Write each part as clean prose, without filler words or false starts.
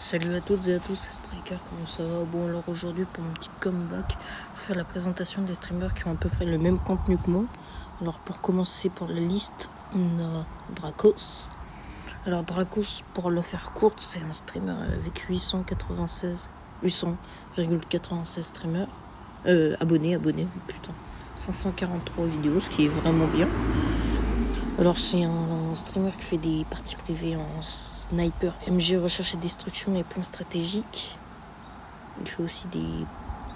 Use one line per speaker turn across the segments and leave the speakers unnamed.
Salut à toutes et à tous, c'est Striker, comment ça va? Bon, alors aujourd'hui pour mon petit comeback, je vais faire la présentation des streamers qui ont à peu près le même contenu que moi. Alors pour commencer, pour la liste, on a Dracos. Alors Dracos, pour le faire courte, c'est un streamer avec 800,96 streamers. Abonnés, putain. 543 vidéos, ce qui est vraiment bien. Alors c'est un streamer qui fait des parties privées en sniper, MG, recherche et destruction et points stratégiques. Il fait aussi des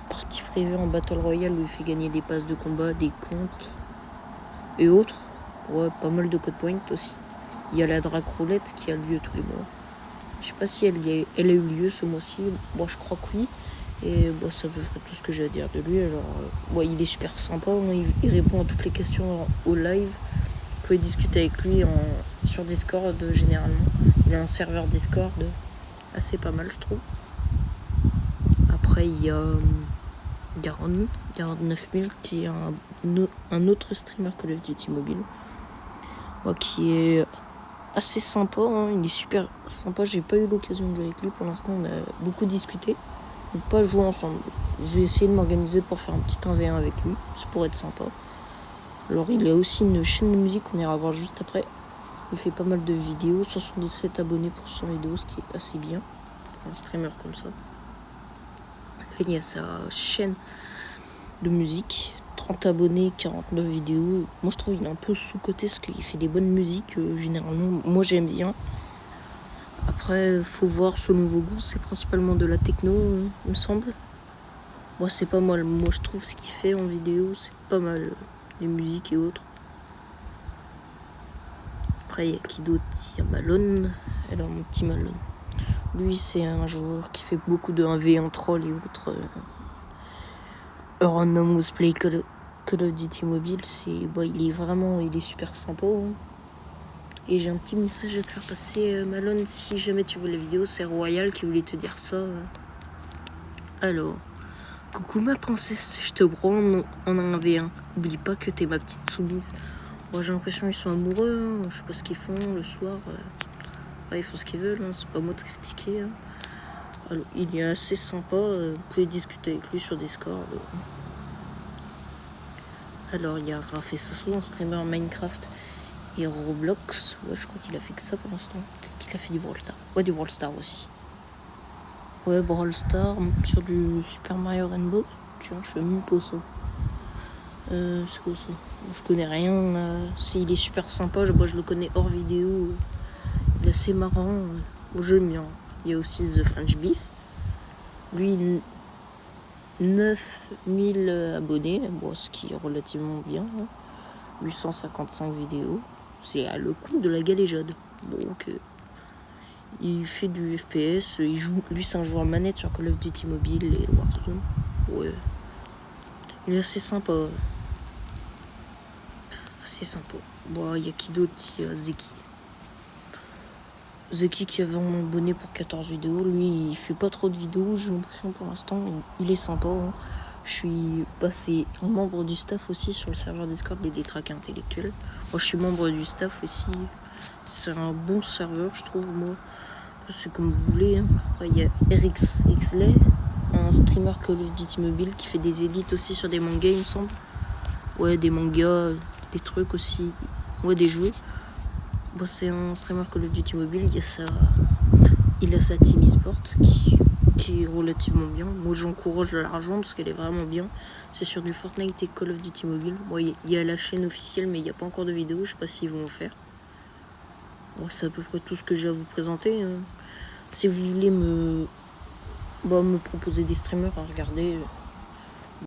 parties privées en Battle Royale où il fait gagner des passes de combat, des comptes et autres. Ouais, pas mal de code point aussi. Il y a la Drac Roulette qui a lieu tous les mois. Je sais pas si elle a eu lieu ce mois-ci. Moi je crois que oui. Et bon, c'est à peu près tout ce que j'ai à dire de lui. Alors il est super sympa, hein. Il répond à toutes les questions au live. Vous pouvez discuter avec lui sur Discord généralement. Il a un serveur Discord assez pas mal, je trouve. Après, il y a Garon 9000 qui est un autre streamer Call of Duty Mobile. Qui est assez sympa, hein. Il est super sympa. J'ai pas eu l'occasion de jouer avec lui pour l'instant. On a beaucoup discuté. On n'a pas joué ensemble. J'ai essayé de m'organiser pour faire un petit 1v1 avec lui. Ça pourrait être sympa. Alors il a aussi une chaîne de musique qu'on ira voir juste après. Il fait pas mal de vidéos, 77 abonnés pour 100 vidéos, ce qui est assez bien pour un streamer comme ça. Là, il y a sa chaîne de musique, 30 abonnés, 49 vidéos. Moi je trouve qu'il est un peu sous-coté parce qu'il fait des bonnes musiques généralement. Moi j'aime bien. Après, faut voir selon vos goûts, c'est principalement de la techno, il me semble. Moi c'est pas mal, moi je trouve ce qu'il fait en vidéo, c'est pas mal. Les musiques et autres. Après, il y a qui d'autre? Il y a Malone. Alors, mon petit Malone. Lui, c'est un joueur qui fait beaucoup de 1v1 troll et autres. Anonymous Play Call of Duty Mobile. Il est super sympa. Hein. Et j'ai un petit message à te faire passer, Malone. Si jamais tu vois la vidéo, c'est Royal qui voulait te dire ça. Alors, coucou ma princesse, je te branle en 1v1. Oublie pas que t'es ma petite soumise. Moi, j'ai l'impression qu'ils sont amoureux, hein. Je sais pas ce qu'ils font le soir. Ils font ce qu'ils veulent, hein. C'est pas moi de critiquer. Hein. Alors, il est assez sympa, vous pouvez discuter avec lui sur Discord. Alors, il y a Raph et Soso, un streamer Minecraft et Roblox. Ouais, je crois qu'il a fait que ça pour l'instant. Peut-être qu'il a fait du Brawl Stars. Ouais, du Brawl Stars aussi. Ouais, Brawl Stars sur du Super Mario Rainbow. Tiens, je sais même pas ça. C'est quoi ça? Je connais rien. Il est super sympa. Moi, je le connais hors vidéo. Il est assez marrant. J'aime bien. Il y a aussi The French Beef. Lui, 9000 abonnés. Bon, ce qui est relativement bien. Hein. 855 vidéos. C'est à le coup de la galéjade. Donc, il fait du FPS. Il joue. Lui, c'est un joueur manette sur Call of Duty Mobile et Warzone. Ouais. Il est assez sympa. Assez sympa. Bon, il y a qui d'autre? Il y a Zeki qui a 20 abonnés pour 14 vidéos. Lui, il fait pas trop de vidéos, j'ai l'impression pour l'instant. Il est sympa. Hein. Je suis passé membre du staff aussi sur le serveur Discord des Détraqués Intellectuels. Moi, je suis membre du staff aussi. C'est un bon serveur, je trouve, moi. Après, c'est comme vous voulez. Hein. Après, il y a RXLay, un streamer Call of Duty Mobile qui fait des edits aussi sur des mangas, il me semble. Ouais, des mangas, des trucs aussi. Ouais, des jeux. Bon, c'est un streamer Call of Duty Mobile. Il a sa team e-sport qui est relativement bien. Moi, j'encourage à la rejoindre parce qu'elle est vraiment bien. C'est sur du Fortnite et Call of Duty Mobile. Bon, il y a la chaîne officielle, mais il n'y a pas encore de vidéo. Je sais pas s'ils vont en faire. Bon, c'est à peu près tout ce que j'ai à vous présenter. Si vous voulez me proposer des streamers à regarder,